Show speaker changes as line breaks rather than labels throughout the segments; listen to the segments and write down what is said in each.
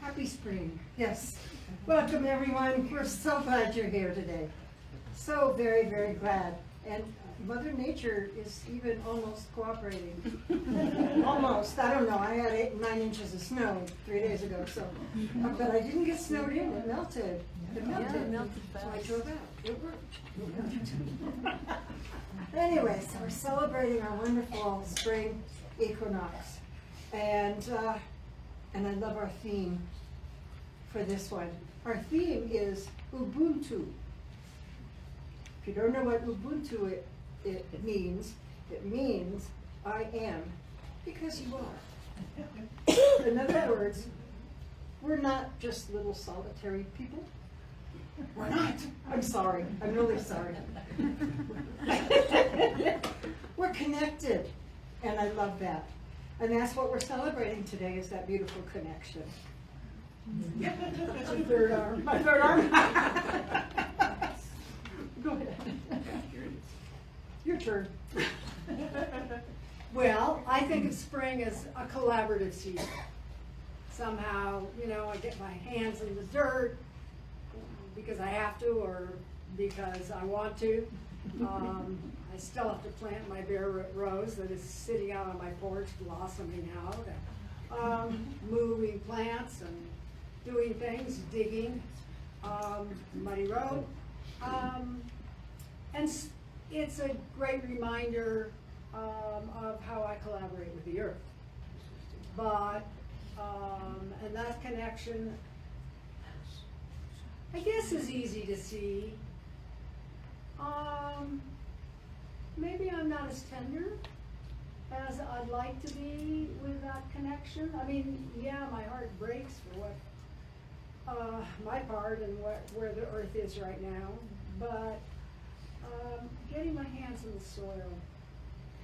Happy spring. Yes. Welcome, everyone. We're so glad you're here today. So very, very glad. And Mother Nature is even almost cooperating. Almost. I don't know. I had 8 and 9 inches of snow 3 days ago. So, but I didn't get snowed in. It melted. It melted.
Yeah, it melted fast.
So I drove out. It worked. Anyway, so we're celebrating our wonderful spring equinox, and I love our theme for this one. Our theme is Ubuntu. If you don't know what Ubuntu it means I am because you are. In other words, we're not just little solitary people. We're not. I'm sorry. I'm really sorry. We're connected, and I love that. And that's what we're celebrating today, is that beautiful connection. That's your third arm. My third arm. Go ahead. Your turn.
Well, I think of spring as a collaborative season. Somehow, I get my hands in the dirt because I have to or because I want to. I still have to plant my bare rose that is sitting out on my porch, blossoming out, moving plants and doing things, digging, muddy road. And it's a great reminder of how I collaborate with the earth. But, and that connection, I guess, is easy to see. Maybe I'm not as tender as I'd like to be with that connection. I mean, yeah, my heart breaks for what my part and where the earth is right now, but getting my hands in the soil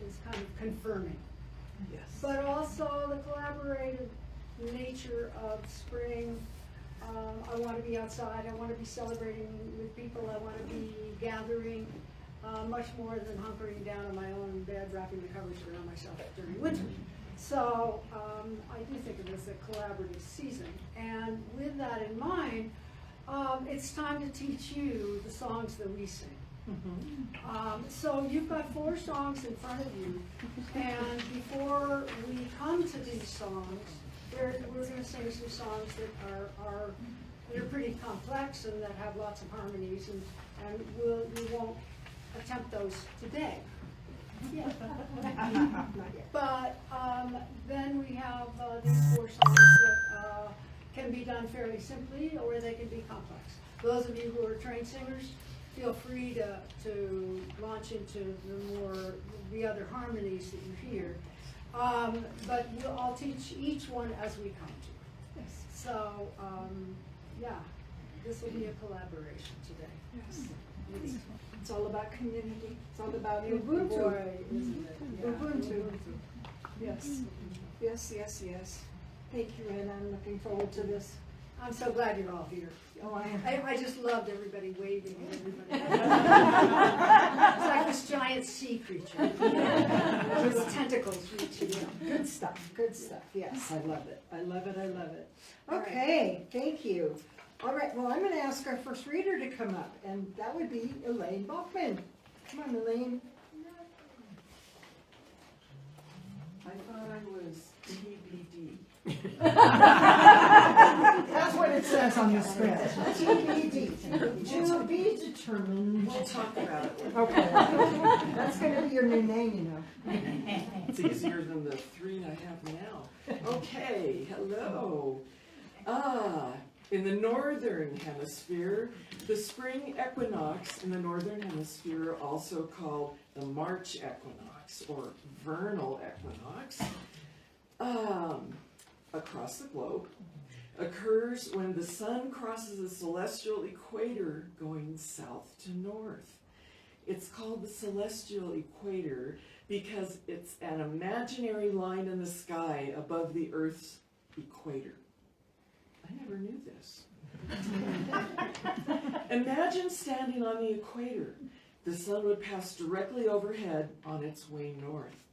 is kind of confirming.
Yes.
But also the collaborative nature of spring. I want to be outside. I want to be celebrating with people. I want to be gathering much more than hunkering down in my own bed, wrapping the covers around myself during winter. So I do think of it as a collaborative season. And with that in mind, it's time to teach you the songs that we sing. So you've got 4 songs in front of you, and before we come to these songs, we're going to sing some songs that are pretty complex and that have lots of harmonies, and we won't attempt those today. Yeah. But then we have these 4 songs that can be done fairly simply, or they can be complex. Those of you who are trained singers, feel free to launch into the other harmonies that you hear. But I'll teach each one as we come to. Yes. So, yeah, this will be a collaboration today.
Yes. It's all about community. It's all about
Ubuntu.
Ubuntu.
Isn't it? Yeah.
Ubuntu. Yes. Yes, yes, yes. Thank you, Anna. I'm looking forward to this.
I'm so glad you're all here.
Oh, I am.
I just loved everybody waving and everybody. It's like this giant sea creature with tentacles reaching out.
Good stuff, good stuff. Yes, I love it. I love it, I love it. Okay, thank you. All right, well, I'm going to ask our first reader to come up, and that would be Elaine Bachman. Come on, Elaine.
I thought I was TBD.
That's what it says on the script. TBD. To be determined.
We'll talk about it.
Okay. That's going to be your new name, you know.
It's easier than the 3 I have now. Okay, hello. In the northern hemisphere, the spring equinox in the northern hemisphere, also called the March equinox or vernal equinox, across the globe, occurs when the sun crosses the celestial equator going south to north. It's called the celestial equator because it's an imaginary line in the sky above the Earth's equator. I never knew this. Imagine standing on the equator. The sun would pass directly overhead on its way north.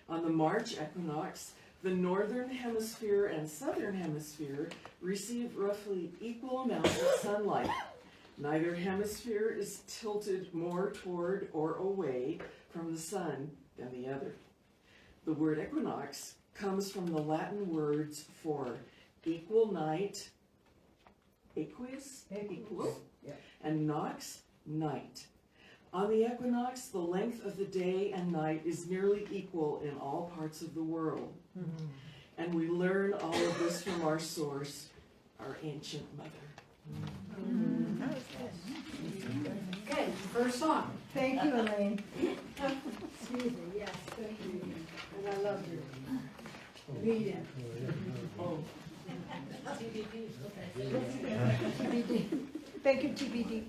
On the March equinox, the northern hemisphere and southern hemisphere receive roughly equal amounts of sunlight. Neither hemisphere is tilted more toward or away from the sun than the other. The word equinox comes from the Latin words for equal night, equus, equal, and nox, night. On the equinox, the length of the day and night is nearly equal in all parts of the world. Mm-hmm. And we learn all of this from our source, our ancient mother.
Mm-hmm. Okay, first song.
Thank you, Elaine.
Excuse me, yes, thank you. And I love you. Lead in.
Oh.
TBD. Thank you, TBD.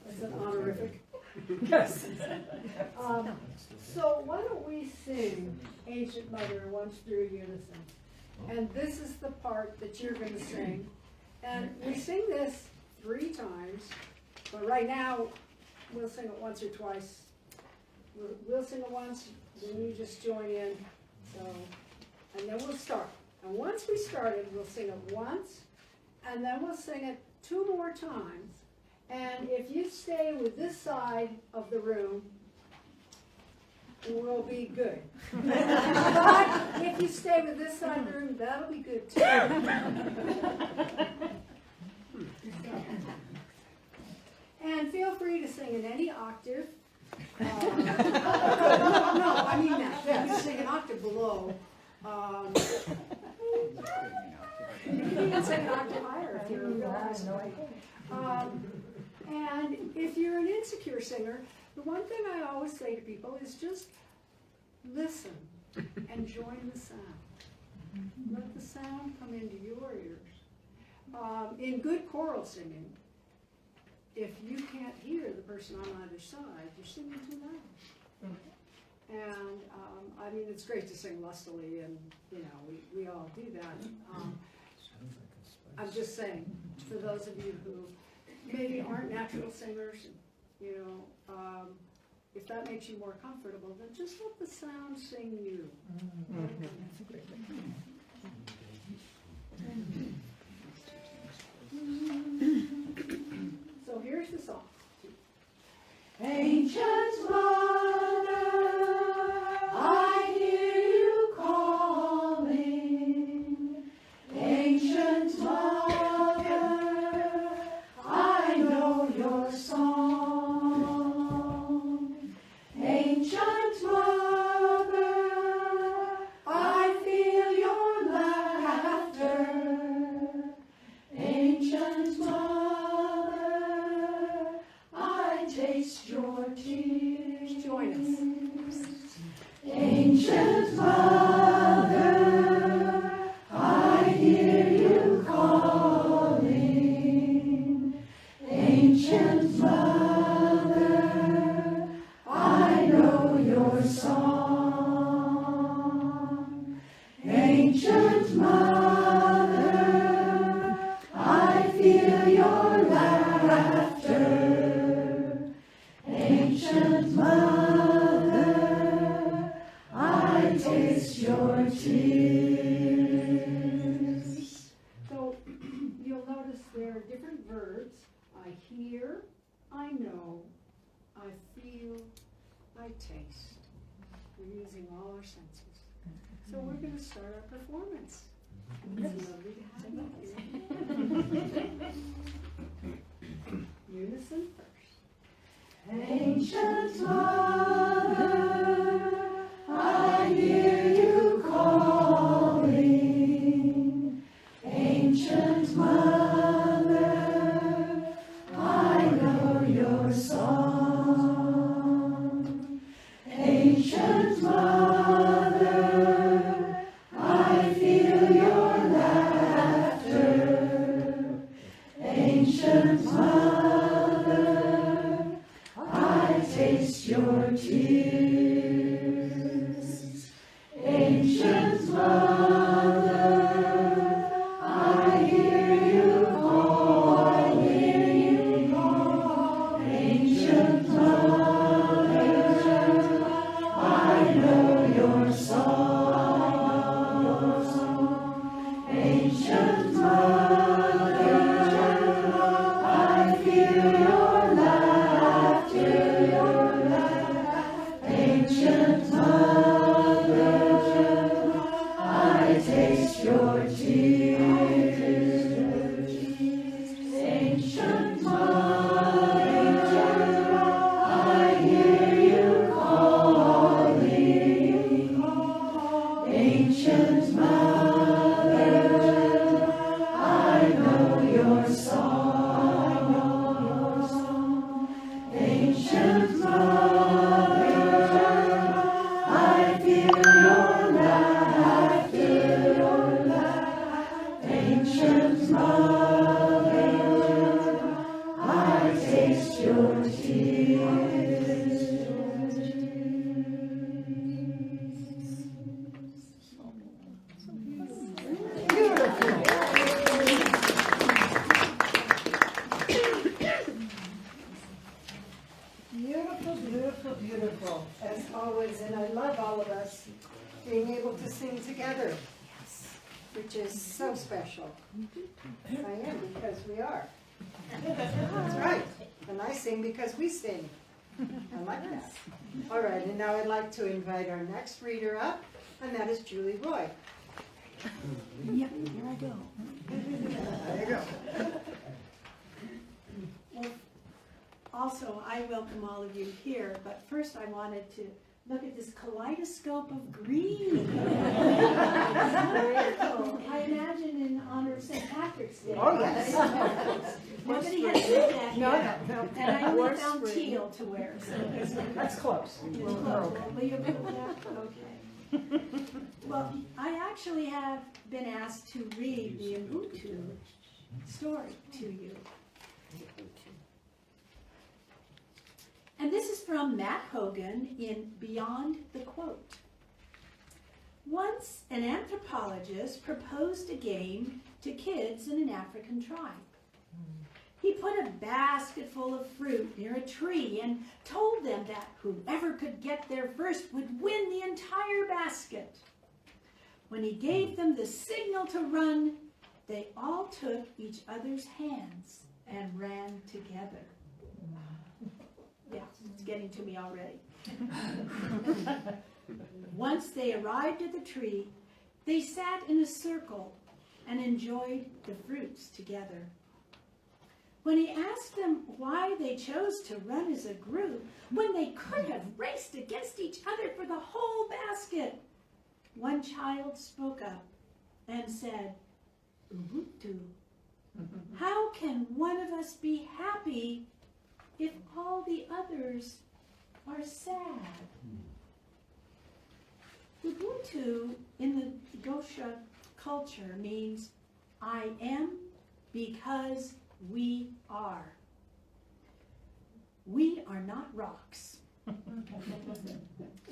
That's an honorific.
Yes.
So why don't we sing Ancient Mother once through unison? And this is the part that you're going to sing. And we sing this 3 times, but right now we'll sing it once or twice. We'll sing it once, then you just join in. So, and then we'll start. And once we started, we'll sing it once, and then we'll sing it 2 more times. And if you stay with this side of the room, we'll be good. But if you stay with this side of the room, that'll be good too. And feel free to sing in any octave. No, I mean that. Yeah, you sing an octave below. You can even sing an octave higher if you're a real high. And if you're an insecure singer, the one thing I always say to people is just listen and join the sound. Let the sound come into your ears. In good choral singing, if you can't hear the person on either side, you're singing too loud. And, I mean, it's great to sing lustily, and, you know, we all do that. I'm just saying, for those of you who maybe aren't natural singers, you know, if that makes you more comfortable, then just let the sound sing you.
That's a great
So here's the song.
Ancient Mother, I hear you calling. Ancient Mother, I know your song. Ancient Mother, I feel your laughter. Ancient Mother, I taste your tears.
Join us.
Ancient Mother, I hear you calling. Ancient Mother, I know your song. Ancient Mother, I feel your laughter. Ancient Mother, I taste your tears.
So you'll notice there are different verbs. I hear, I know, I feel, I taste. We're using all our senses. So we're going to start our performance. It's lovely to have you here. Unison first.
Ancient Mother, I hear you calling. Ancient Mother, I know your song. Ancient Mother, I feel your laughter. Ancient Mother, I taste your tears. Ancient Mother, I hear you call, Ancient Mother, I know your song. Ancient Mother, I feel your laughter. Ancient Mother, I taste your tears. Ancient Mother, I hear you calling. Ancient Mother, I know your song. Ancient Mother, I feel your laughter. Ancient Mother, I taste your
Beautiful, beautiful, beautiful, as always, and I love all of us being able to sing together, which is so special. I am, because we are. That's right, and I sing because we sing. I like that. All right, and now I'd like to invite our next reader up, and that is Julie Roy.
Yep, here I go.
There you go.
Well, also, I welcome all of you here, but first I wanted to look at this kaleidoscope of green. Very cool. I imagine in honor of St. Patrick's Day.
Oh, yes.
Nobody has said that
No,
yet.
no, no.
And I only
Or
found
spring.
teal to wear, so it's
That's close.
close. Will you go with that? Okay. Well, I actually have been asked to read the Ubuntu story to you. And this is from Matt Hogan in Beyond the Quote. Once an anthropologist proposed a game to kids in an African tribe. He put a basket full of fruit near a tree and told them that whoever could get there first would win the entire basket. When he gave them the signal to run, they all took each other's hands and ran together. Yeah, it's getting to me already. Once they arrived at the tree, they sat in a circle and enjoyed the fruits together. When he asked them why they chose to run as a group when they could have raced against each other for the whole basket, one child spoke up and said, "Ubuntu, how can one of us be happy if all the others are sad?" Ubuntu in the Gosha culture means I am because we are. We are not rocks.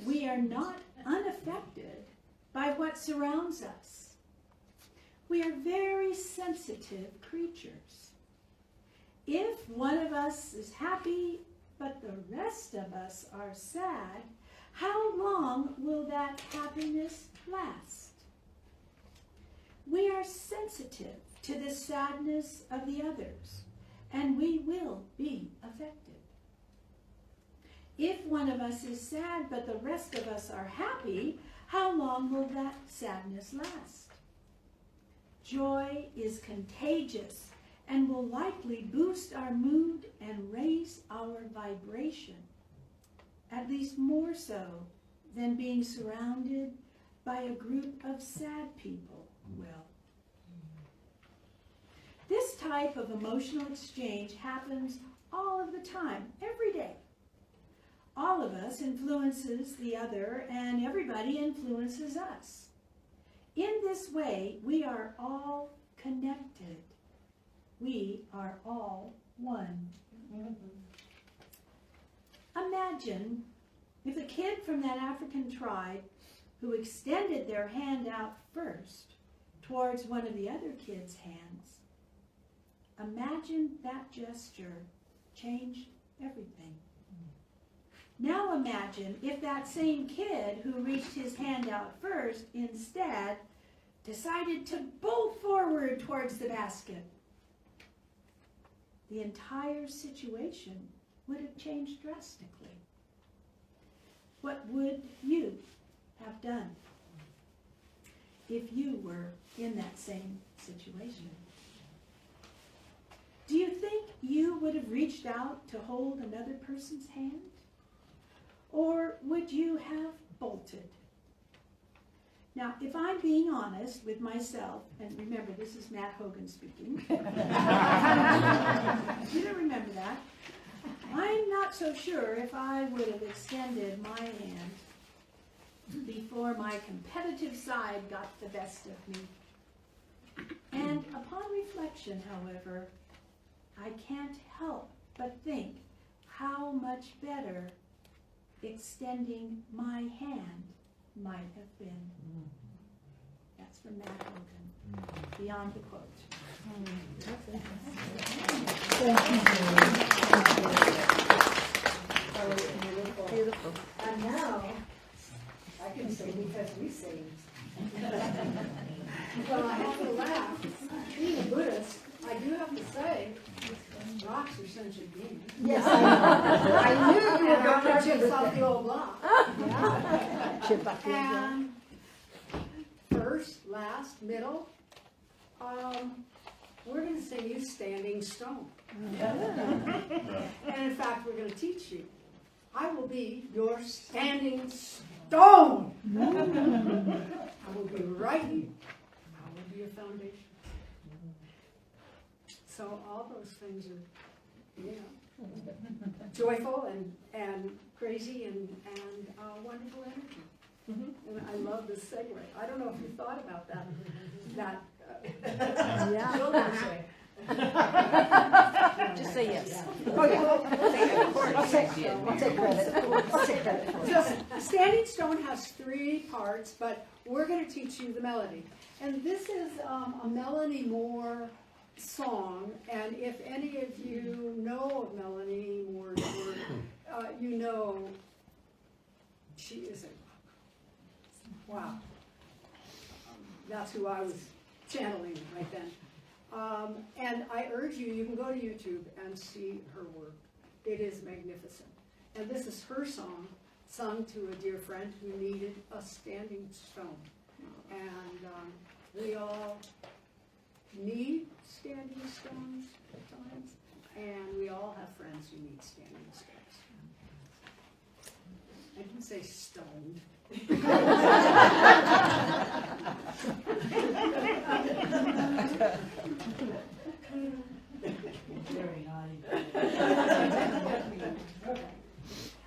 We are not unaffected by what surrounds us. We are very sensitive creatures. If one of us is happy, but the rest of us are sad, how long will that happiness last? We are sensitive to the sadness of the others, and we will be affected. If one of us is sad, but the rest of us are happy, how long will that sadness last? Joy is contagious and will likely boost our mood and raise our vibration, at least more so than being surrounded by a group of sad people will. This type of emotional exchange happens all of the time, every day. All of us influences the other, and everybody influences us. In this way, we are all connected. We are all one. Imagine if a kid from that African tribe who extended their hand out first towards one of the other kids' hands, imagine that gesture changed everything. Now imagine if that same kid who reached his hand out first instead decided to bolt forward towards the basket. The entire situation would have changed drastically. What would you have done if you were in that same situation? Do you think you would have reached out to hold another person's hand? Or would you have bolted? Now, if I'm being honest with myself, and remember, this is Matt Hogan speaking. You don't remember that. I'm not so sure if I would have extended my hand before my competitive side got the best of me. And upon reflection, however, I can't help but think how much better extending my hand might have been. That's from Matt Hogan, Beyond the Quote.
Beautiful. And now, I can say because we sing.
Well, I have to laugh. Being a Buddhist, I do have to say, rocks are essentially beings.
Yes, I know. I knew you were
And I'm
going
not
to
chips off
the
the old block.
chip up your
And first, last, middle, we're going to sing you Standing Stone. And in fact, we're going to teach you. I will be your standing stone. I will be right here. I will be your foundation. So all those things are, you know, joyful and crazy and wonderful energy. And I love this segue. I don't know if you thought about that.
Yeah.
Children's Day.
Just say yes.
Oh, yeah. I'll take credit. I'll take credit for it.
So, Standing Stone has 3 parts, but we're going to teach you the melody. And this is a Melanie Moore song, and if any of you know of Melanie Moore's work, you know she is a, wow. That's who I was channeling right then. And I urge you, you can go to YouTube and see her work. It is magnificent. And this is her song, sung to a dear friend who needed a standing stone. And we all need standing stones at times, and we all have friends who need standing stones. I didn't say stoned.
Very naughty.
Okay.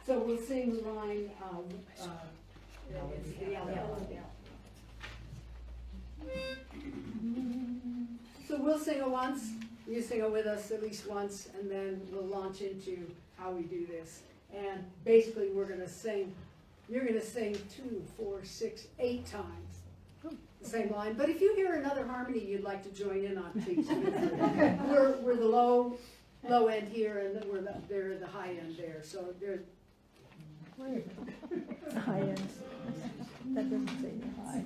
So we'll sing the line, it's the Yellow. So we'll sing it once, you sing it with us at least once, and then we'll launch into how we do this. And basically, we're gonna sing, you're gonna sing 2, 4, 6, 8 times the same line. But if you hear another harmony you'd like to join in on, please. We're the low end here, and they're the high end there. So they're
High end. That doesn't say high.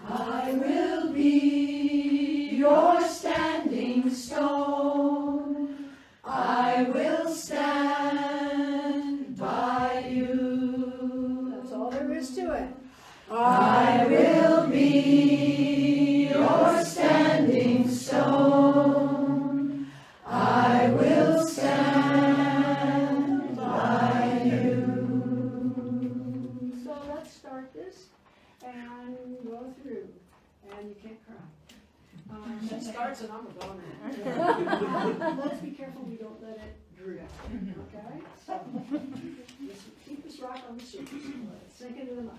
I will be your standing stone. I will stand by you.
That's all there is to it.
I will be your standing stone. I will stand by you.
So let's start this and go through. And you can't cry. It starts and I'm a goner. Let's be careful we don't let it drift. Okay? So just keep this rock on the surface. Sink into the mud.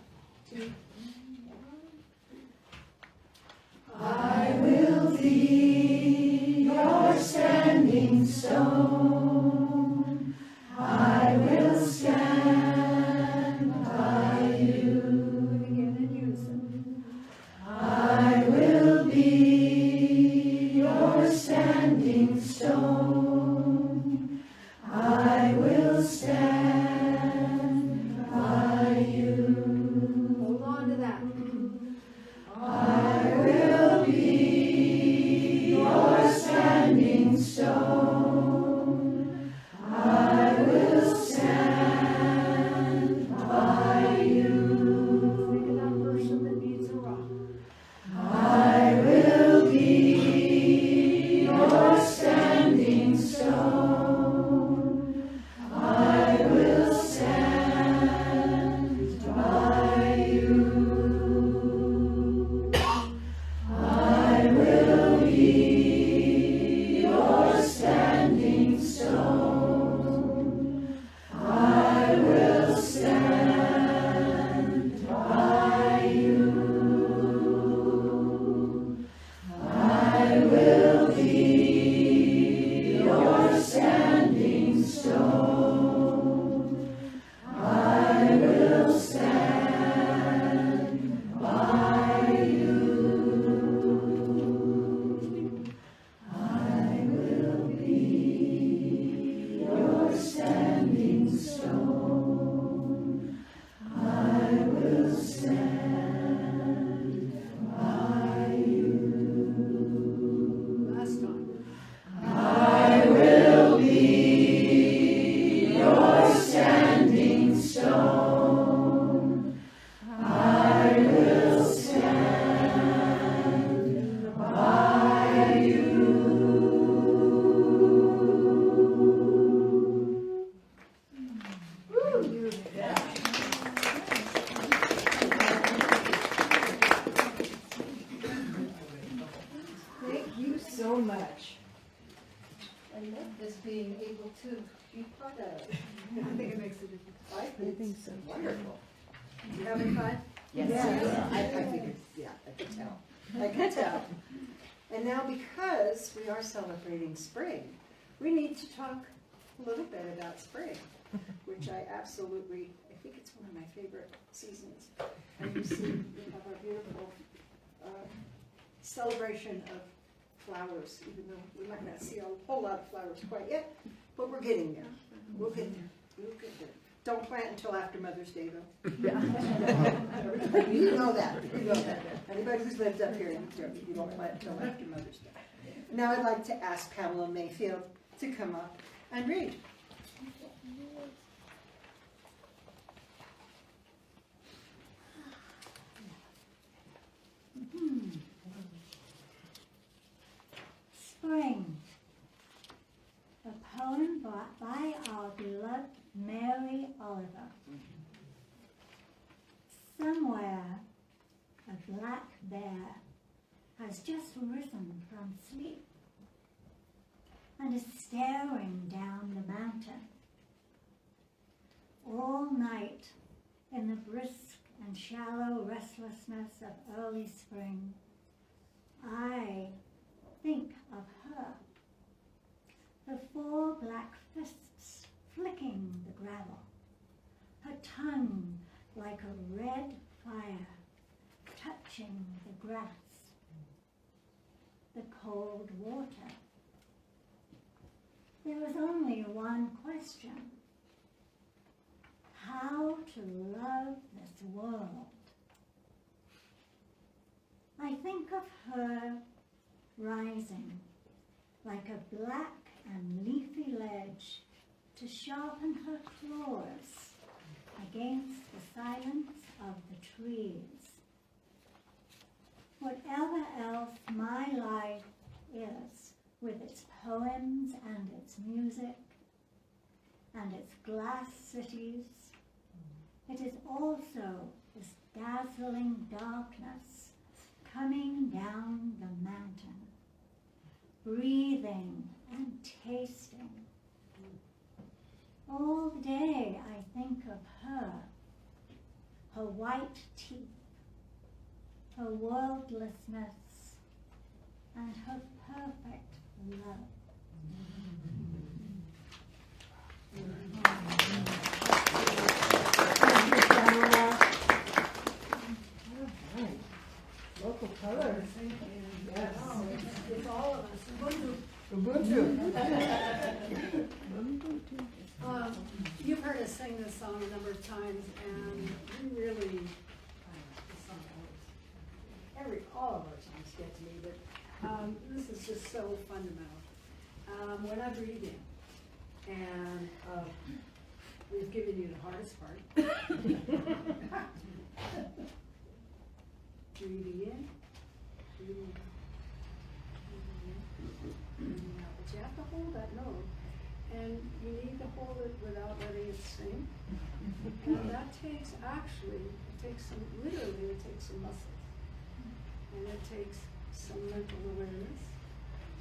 2, 1.
I will be your standing stone. I will stand by you.
Again in unison.
I will be your standing stone. I will stand by you.
Hold on to that.
I will be your standing stone. I will stand by you.
Think of that person that needs a rock.
I will be your standing stone. I will stand by you. I will be your standing stone. I will stand by you. I will be your standing stone. I will stand by you. I will be your standing stone. I will stand by you.
Last time.
I will be your standing stone. I will stand by you.
Thank you so much.
I love this being able to be part of. I think it makes a difference.
I think so.
Wonderful.
You having fun?
Yes.
Yeah.
I figured, yeah, I could tell. I could tell. And now, because we are celebrating spring, we need to talk a little bit about spring, which I think it's one of my favorite seasons. And you see, we have our beautiful celebration of flowers, even though we might not see a whole lot of flowers quite yet, but we're getting there. We'll get there. We'll get there. Don't plant until after Mother's Day, though. Everybody, you know that. You know that. Anybody who's lived up here, you don't plant until after Mother's Day. Now I'd like to ask Pamela Mayfield to come up and read.
Spring, a poem by our beloved Mary Oliver. Somewhere, a black bear has just risen from sleep and is staring down the mountain. All night, in the brisk and shallow restlessness of early spring, I think of her, her four black fists flicking the gravel, her tongue like a red fire touching the grass, the cold water. There was only one question: how to love this world. I think of her rising like a black and leafy ledge to sharpen her claws against the silence of the trees. Whatever else my life is, with its poems and its music and its glass cities, it is also this dazzling darkness coming down the mountain, breathing and tasting. All day I think of her, her white teeth, her worldlessness, and her perfect love.
Local colors.
Yes. It's all of us.
Ubuntu.
You've heard us sing this song a number of times, and we really, this song all of our songs get to me, but this is just so fundamental. When I breathe in, and we've given you the hardest part. Breathing in, breathing out. But you have to hold that note, and you need to hold it without letting it sing. And that takes, literally it takes some muscles. And it takes some mental awareness,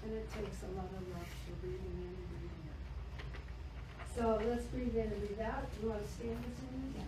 and it takes a lot of love for breathing in and breathing out. So let's breathe in and breathe out. You want to stand this in? Yes.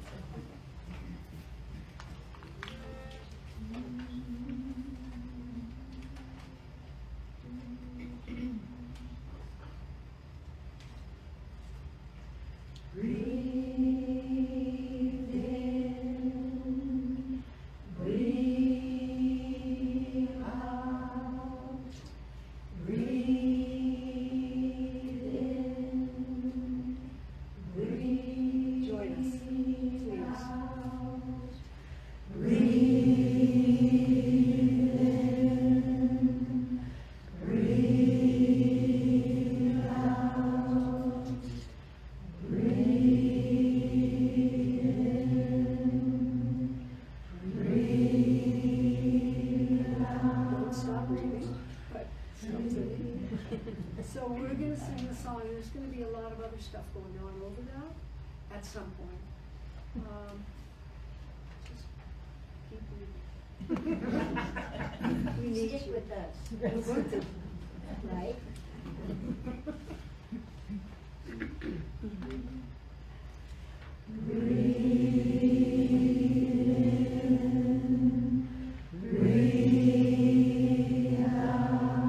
So we're going to sing the song, and there's going to be a lot of other stuff going on over that at some point. Just keep reading. We need
Stick
you.
with us. Right? Breathe in, breathe out.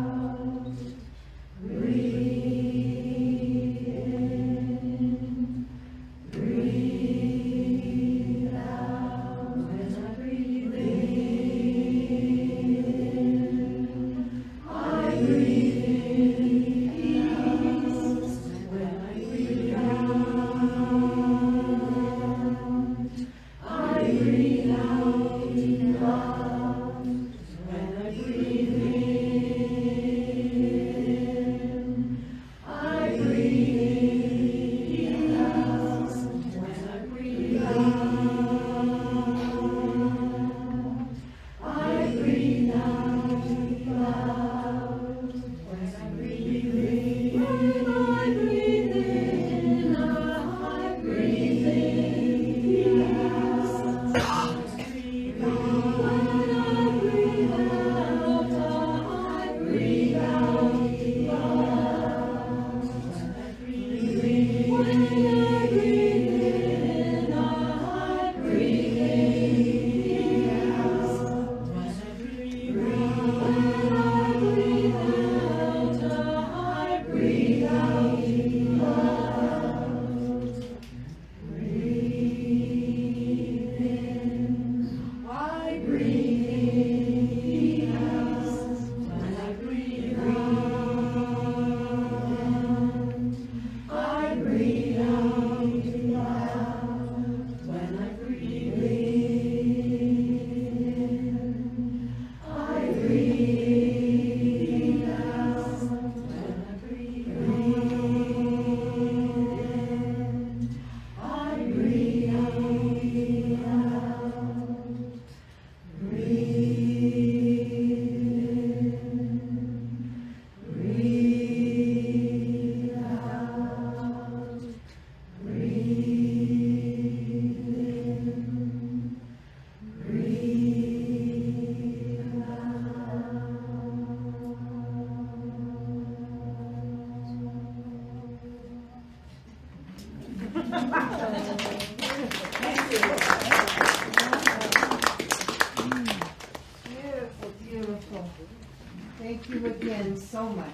Thank you again so much.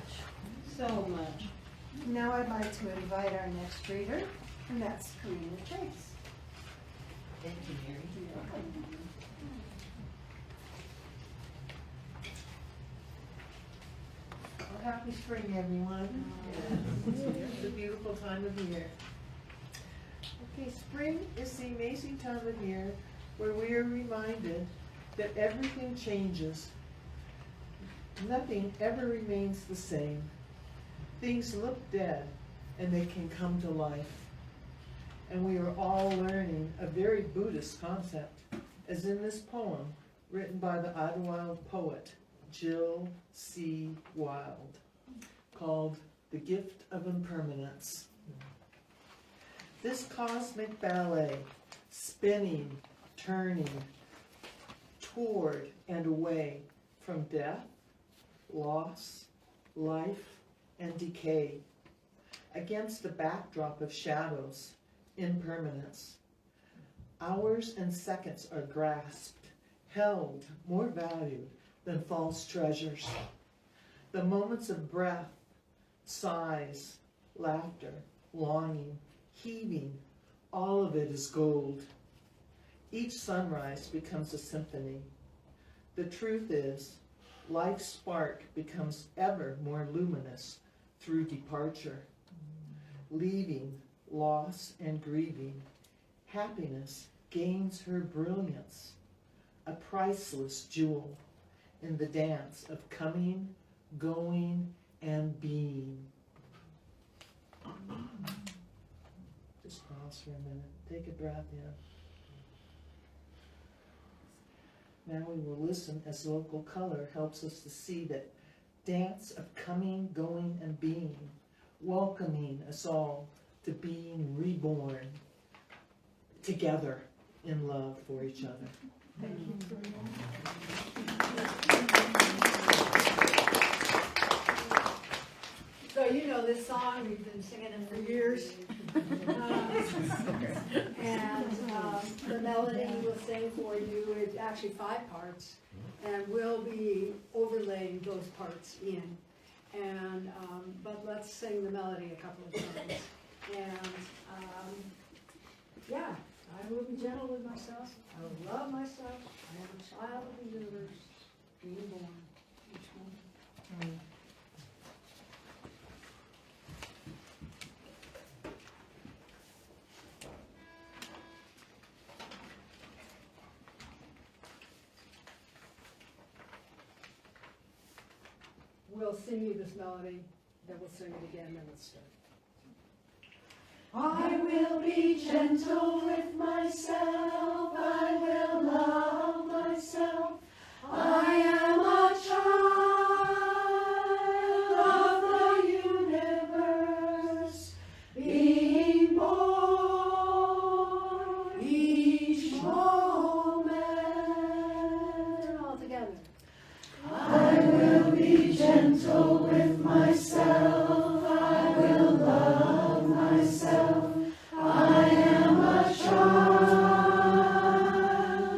So much.
Now I'd like to invite our next reader, and that's Karina Chase.
Thank you, Mary. Well, happy spring, everyone. It's a beautiful time of year. Okay, spring is the amazing time of year where we are reminded that everything changes. Nothing ever remains the same. Things look dead, and they can come to life. And we are all learning a very Buddhist concept, as in this poem written by the Idyllwild poet Jill C. Wilde, called The Gift of Impermanence. This cosmic ballet, spinning, turning, toward and away from death, loss, life, and decay, against the backdrop of shadows, impermanence. Hours and seconds are grasped, held, more valued than false treasures. The moments of breath, sighs, laughter, longing, heaving, all of it is gold. Each sunrise becomes a symphony. The truth is, life's spark becomes ever more luminous through departure. Leaving, loss, and grieving, happiness gains her brilliance, a priceless jewel in the dance of coming, going, and being. Just pause for a minute. Take a breath in. Now we will listen as local color helps us to see that dance of coming, going, and being, welcoming us all to being reborn together in love for each other.
Thank you. So you know this song, we've been singing it for years. And the melody we'll sing for you is actually 5 parts, and we'll be overlaying those parts in. And but let's sing the melody a couple of times. And yeah, I will be gentle with myself. I will love myself. I am a child of the universe, being born each one. We'll sing you this melody, then we'll sing it again, then let's start. I will be gentle with myself, I will love myself. I am a child of the universe, being born each moment. All together. I will be gentle with myself, I will love myself. I am a child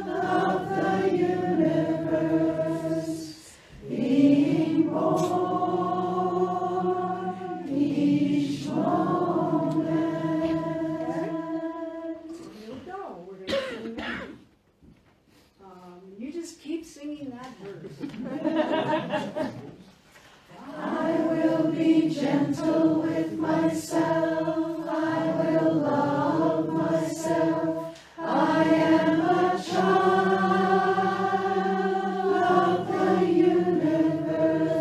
of the universe, being born each moment. Here we go, we're going to sing that. You just keep singing that verse. I will be gentle with myself, I will love myself. I am a child of the universe,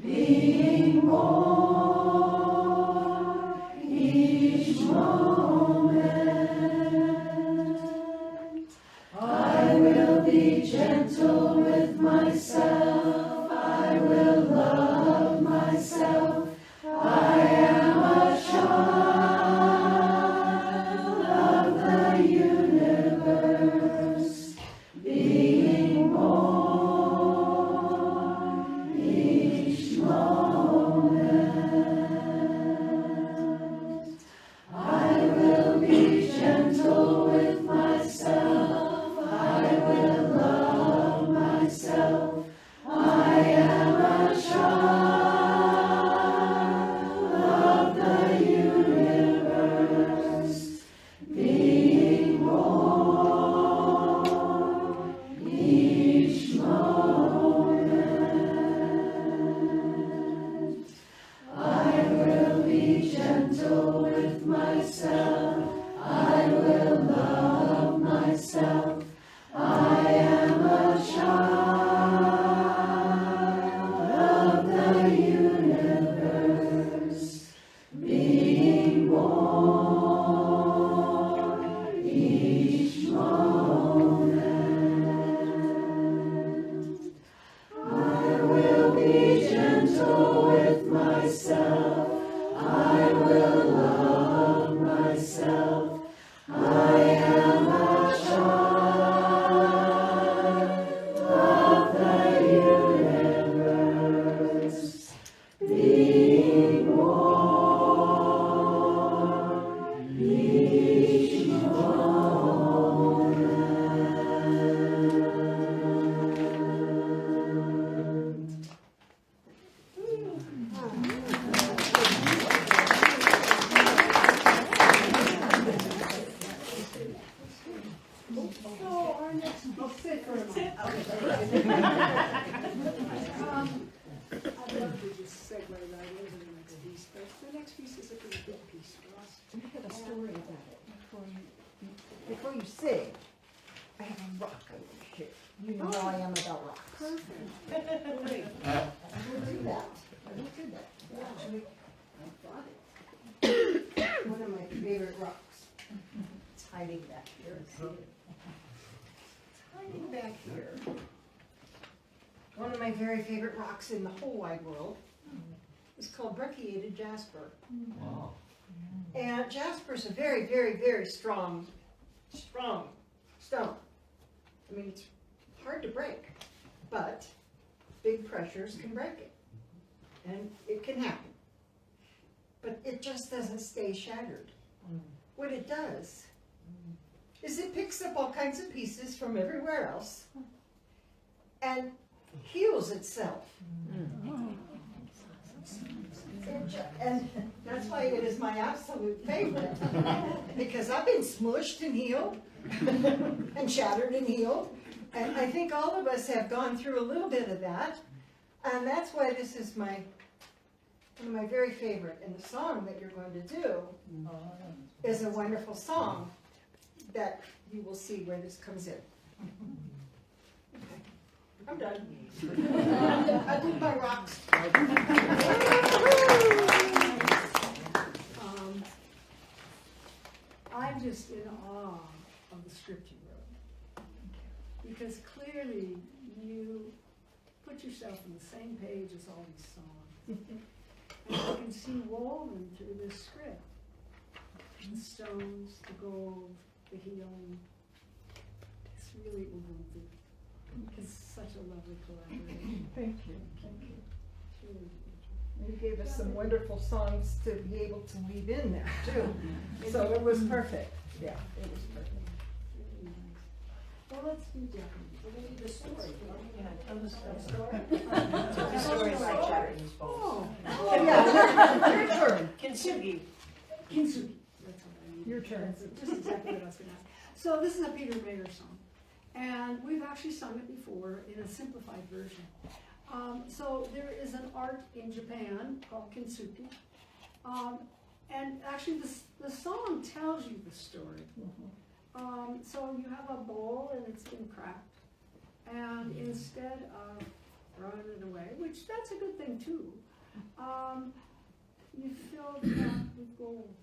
being born each moment. I will be gentle with myself, I will love myself. I am a child of the universe, being born each moment. I will be gentle with myself, I will love myself. I'd love to just segue right into the next piece, but the next piece is a pretty big piece for us.
We have a story about it before you sing. I have a rock over here. You know how I am about rocks.
Perfect. Great.
I will do that. I will do that. Actually, I brought it. One of my favorite rocks. It's hiding back here. See it? It's hiding back here. One of my very favorite rocks in the whole wide world is called brecciated jasper.
Wow.
And jasper's a very, very, very strong stone. I mean, it's hard to break, but big pressures can break it. And it can happen. But it just doesn't stay shattered. What it does is it picks up all kinds of pieces from everywhere else and heals itself. And that's why it is my absolute favorite, because I've been smushed and healed, and shattered and healed, and I think all of us have gone through a little bit of that, and that's why this is one of my very favorite. And the song that you're going to do is a wonderful song that you will see where this comes in. Okay. I'm done. I did my rocks.
I'm just in awe of the script you wrote. Because clearly you put yourself on the same page as all these songs. And I can see woven through this script. The stones, the gold, the healing. It's really woven. It's such a lovely collaboration.
Thank you.
Thank you. It's really beautiful.
You gave us some wonderful songs to be able to weave in there too. So it was perfect. Yeah, it was perfect.
Really nice. Well, let's do Japanese. We're going to do the story.
Tell the story.
The
story by Japanese
Oh,
Yeah, your turn.
Kintsugi.
Kintsugi. That's what I mean.
Your turn.
That's just exactly what I was going to ask. So this is a Peter Mayer song. And we've actually sung it before in a simplified version. So there is an art in Japan called kintsugi. And actually the song tells you the story. So you have a bowl and it's been cracked. And instead of throwing it away, which that's a good thing too, you fill the crack with gold.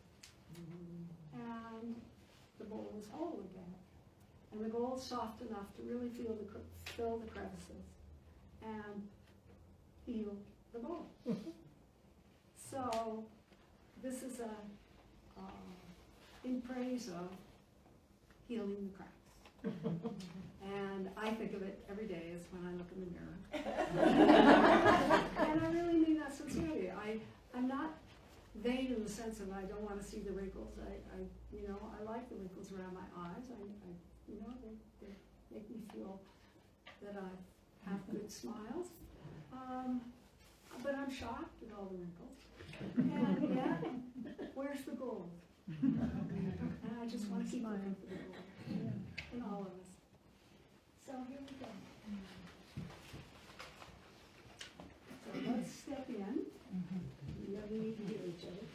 And the bowl is whole again. And the gold's soft enough to really fill the crevices and heal the bowl. So this is in praise of healing the cracks. And I think of it every day as when I look in the mirror. And I really mean that sincerely. I'm not vain in the sense of I don't want to see the wrinkles. I like the wrinkles around my eyes. They make me feel that I have good smiles. But I'm shocked at all the wrinkles. And yet, where's the gold? And I just want to keep looking for the gold in all of us. So here we go. So let's step in. We really need to hear each other.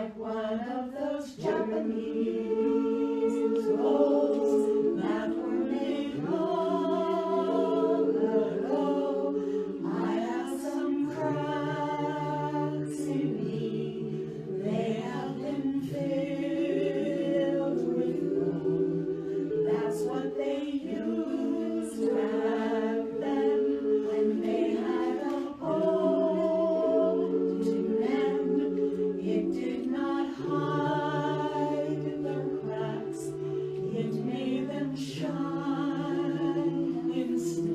like one of those Japanese boats that were made long ago. I have some cracks in me, they have been filled with gold. That's what they used back then when they had a boat to mend. It did not hide the cracks, it made them shine instead.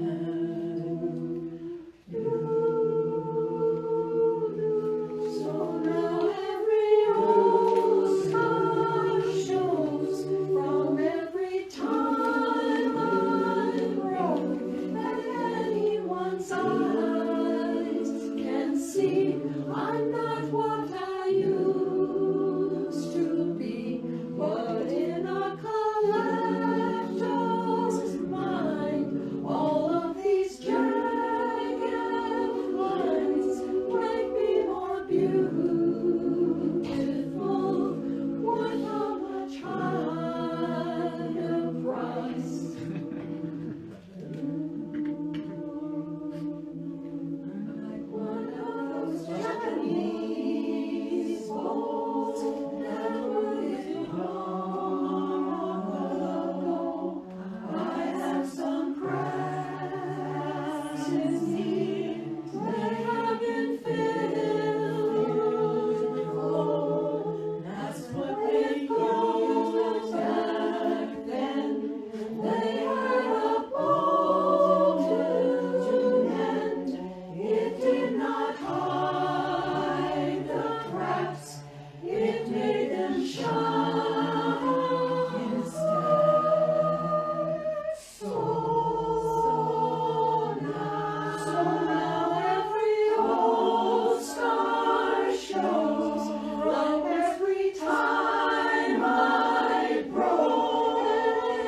So now every old scar shows from every time I broke, that anyone's eyes can see I'm not what I used to be, but in a collector's mind, all of these jagged lines make me more beautiful, worth a much higher price. Like one of those Japanese boats that were living long ago. I have some cracks in me that have been filled with gold. That's what they used back then. They had a boat to mend. It did not hide the cracks, it made them shine instead. So now every old scar shows from every time I broke,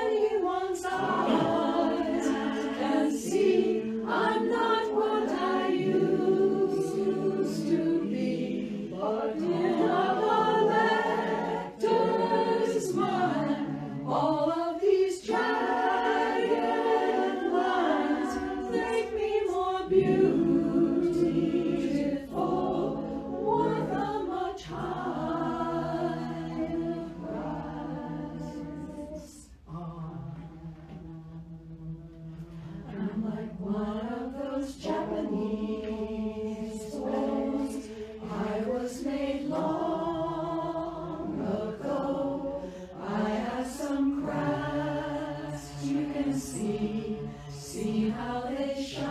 anyone's eyes can see I'm not what I used to be, but in a collector's mind, all of these jagged lines make me more beautiful, worth a much higher price. I'm like one of those Japanese boats. I was made long ago. I have some cracks, you can see how they shine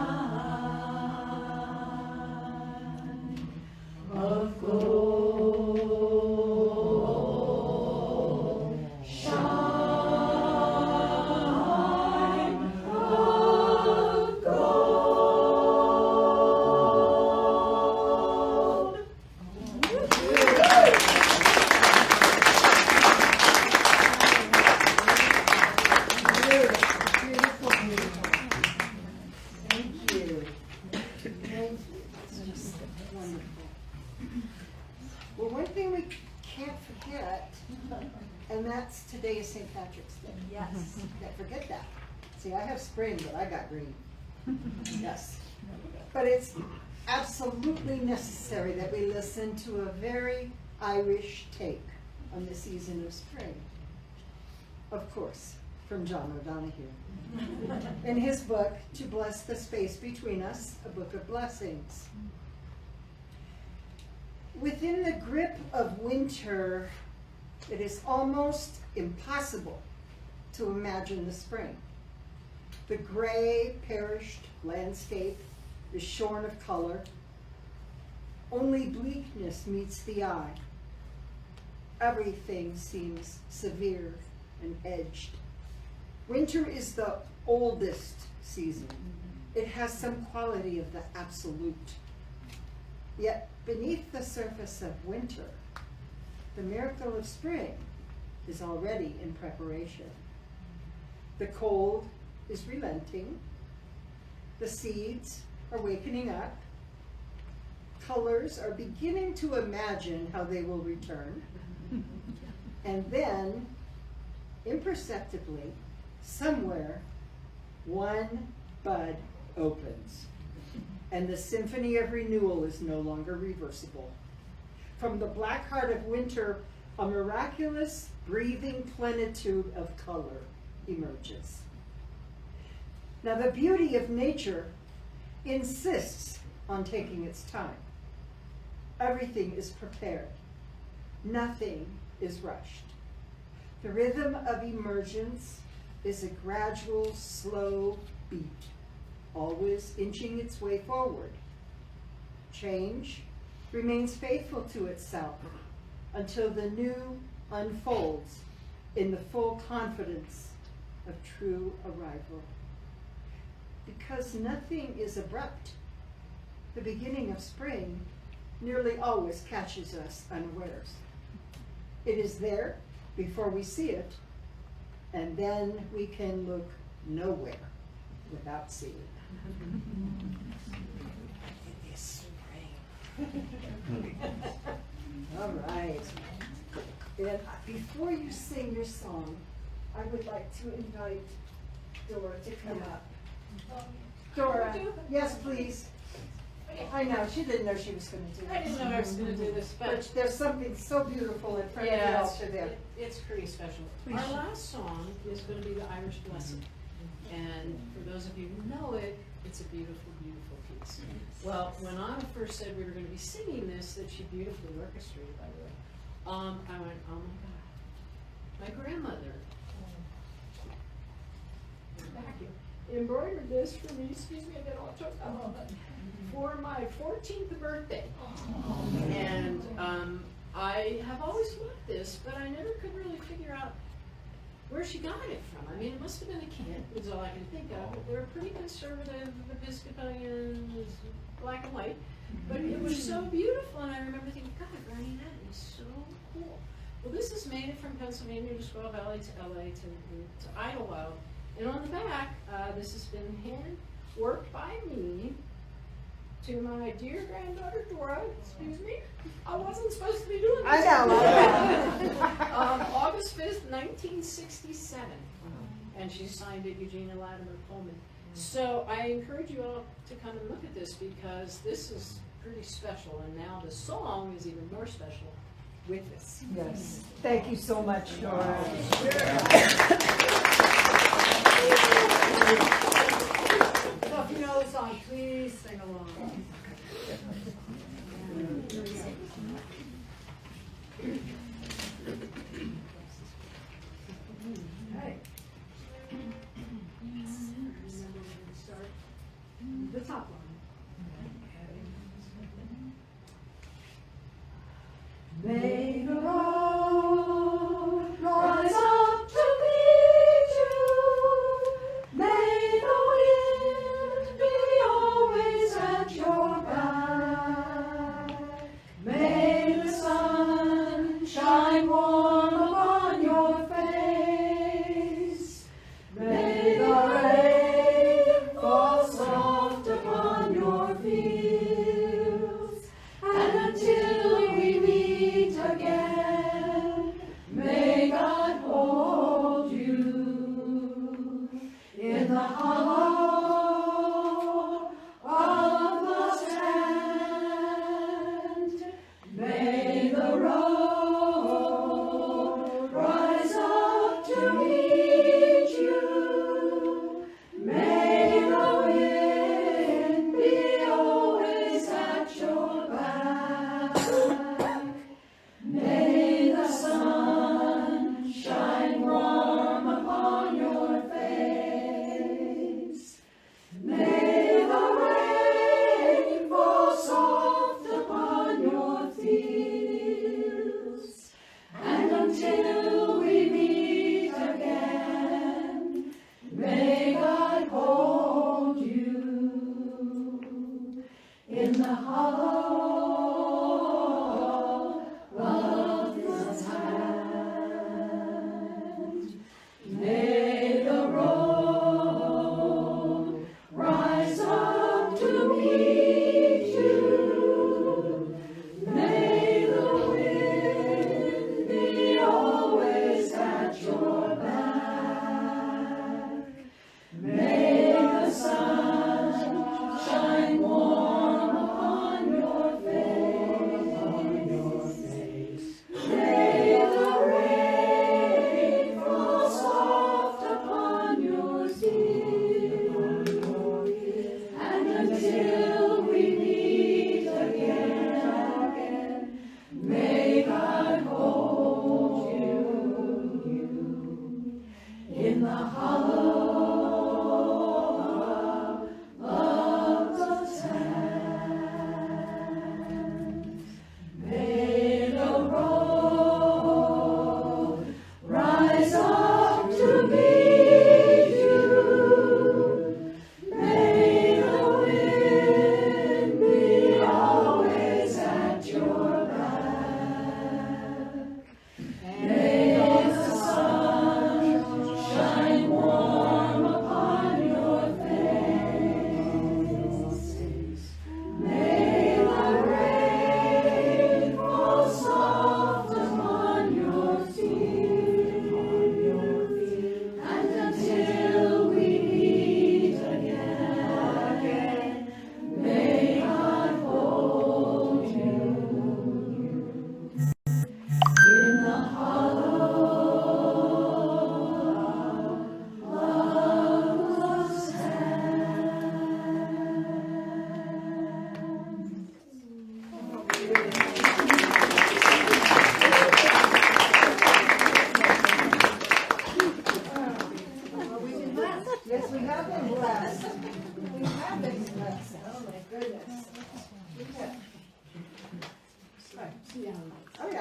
of gold. Shine of gold.
Beautiful, beautiful. Thank you. Thank you. It's just wonderful. Well, one thing we can't forget, and that's today is St. Patrick's Day.
Yes.
Can't forget that. See, I have spring, but I got green. Yes. But it's absolutely necessary that we listen to a very Irish take on the season of spring. Of course, from John O'Donohue. In his book, To Bless the Space Between Us, a book of blessings. Within the grip of winter, it is almost impossible to imagine the spring. The gray, perished landscape is shorn of color. Only bleakness meets the eye. Everything seems severe and edged. Winter is the oldest season. It has some quality of the absolute. Yet beneath the surface of winter, the miracle of spring is already in preparation. The cold is relenting. The seeds are wakening up. colors are beginning to imagine how they will return. And then, imperceptibly, somewhere, one bud opens. And the symphony of renewal is no longer reversible. From the black heart of winter, a miraculous, breathing plenitude of color emerges. Now, the beauty of nature insists on taking its time. Everything is prepared. Nothing is rushed. The rhythm of emergence is a gradual, slow beat, always inching its way forward. Change remains faithful to itself until the new unfolds in the full confidence of true arrival. Because nothing is abrupt, the beginning of spring nearly always catches us unawares. It is there before we see it, and then we can look nowhere without seeing it. It is spring. All right. And before you sing your song, I would like to invite Dora to come up. Dora, yes, please. I know, she didn't know she was going to do
I
this.
didn't know I was going to do this,
But
but
there's something so beautiful in front of the
yeah,
altar there.
it's pretty special. Our last song is going to be the Irish Blessing. And for those of you who know it, it's a beautiful, beautiful piece. Well, when Anna first said we were going to be singing this, that she beautifully orchestrated, by the way, I went, oh my God. My grandmother embroidered this for me, excuse me, I get all choked up on it, for my 14th birthday. And I have always loved this, but I never could really figure out where she got it from. I mean, it must have been a kid, is all I can think of. But they're pretty conservative, Episcopalian, black and white. But it was so beautiful, and I remember thinking, God, Granny, that is so cool. Well, this is made it from Pennsylvania to Squaw Valley to LA to Idyllwild. And on the back, this has been hand worked by me to my dear granddaughter Dora. Excuse me, I wasn't supposed to be doing this.
I know.
August 5th, 1967, and she signed it Eugenia Latimer Pullman. So I encourage you all to come and look at this because this is pretty special, and now the song is even more special with this.
Yes. Thank you so much, Dora.
So if you know the song, please sing along. Okay. Remember where to start? The top line. May the road rise up to meet you. May the wind be always at your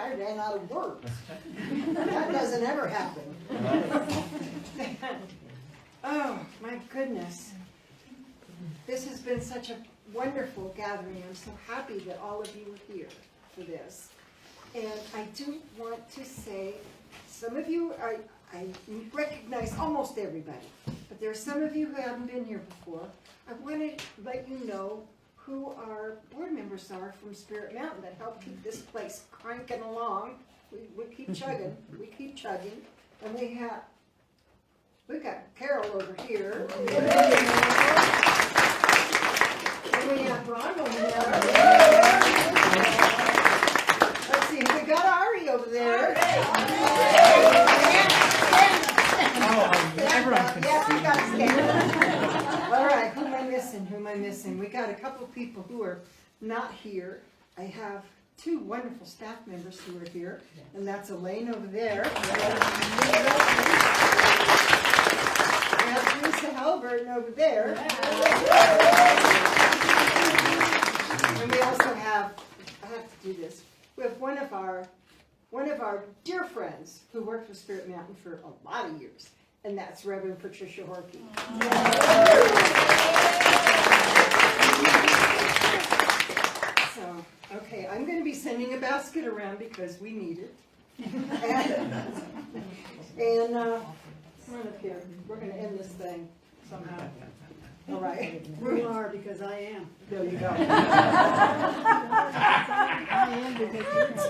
I ran out of words. That doesn't ever happen. Oh, my goodness. This has been such a wonderful gathering. I'm so happy that all of you are here for this. And I do want to say, some of you, I recognize almost everybody, but there are some of you who haven't been here before. I want to let you know who our board members are from Spirit Mountain that help keep this place cranking along. We keep chugging, and we've got Carol over here. And we have Ron over there. Let's see, we got Ari over there. Yeah, we got to stand. All right, who am I missing? We got a couple of people who are not here. I have two wonderful staff members who are here, and that's Elaine over there. We have Lisa Halberton over there. And we also have, I have to do this, we have one of our dear friends who worked with Spirit Mountain for a lot of years, and that's Reverend Patricia Horkey. So, okay, I'm going to be sending a basket around because we need it. And come on up here. We're going to end this thing somehow. All right.
You are, because I am.
There you go.
I am because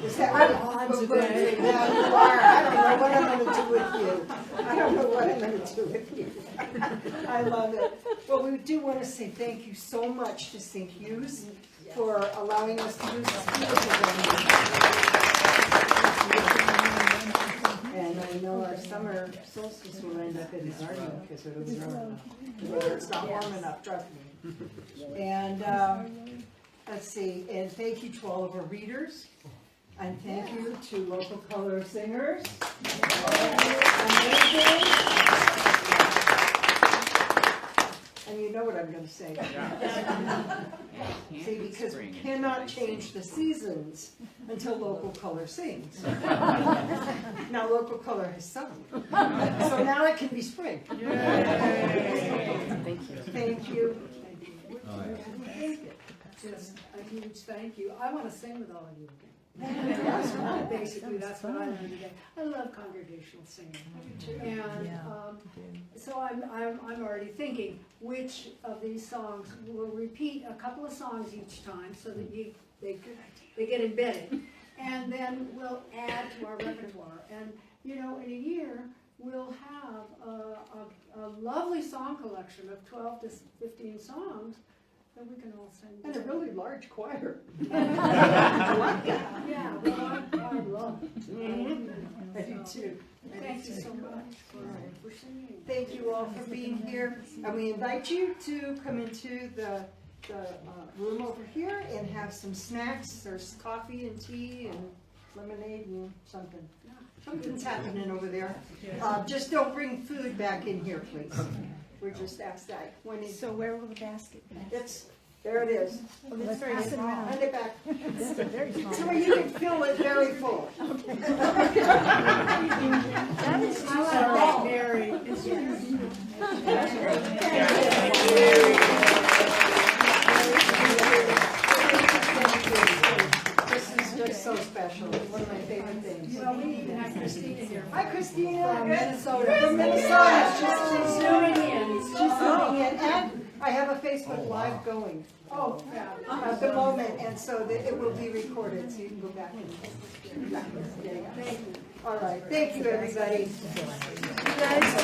Is that what I'm today? Yeah, you are. I don't know what I'm going to do with you. I don't know what I'm going to do with you. I love it. Well, we do want to say thank you so much to St. Hugh's for allowing us to use this beautiful venue. And I know our summer solstice will end up in an argument because it'll be warm enough. It's not warm enough, trust me. And let's see, and thank you to all of our readers. And thank you to local color singers. Amazing. And you know what I'm going to say. See, because we cannot change the seasons until local color sings. Now local color has sung. So now it can be spring. Thank you. Thank you.
just a huge thank you. I want to sing with all of you again. Basically, that's what I learned today. I love congregational singing. And so I'm already thinking which of these songs will repeat a couple of songs each time so that they get embedded. And then we'll add to our repertoire. And you know, in a year, we'll have a lovely song collection of 12 to 15 songs that we can all sing.
And a really large choir.
Yeah, well, I love it.
I do too.
Thank you so much for singing.
Thank you all for being here. And we invite you to come into the room over here and have some snacks. There's coffee and tea and lemonade and something. Something's happening over there. Just don't bring food back in here, please. We're just asked that.
So where will the basket be?
There it is.
It's very small.
Hand it back.
That's a very small.
So you can fill it very full.
That is too
I
small.
like Mary.
This is just so special. It's one of my favorite things.
Well, we even have Christina here.
Hi, Christina.
From Minnesota.
From Minnesota. She's
zooming in.
She's zooming in. And I have a Facebook Live going
Oh,
at the moment, and so that it will be recorded, so you can go back and.
thank you.
All right. Thank you, everybody.
You guys,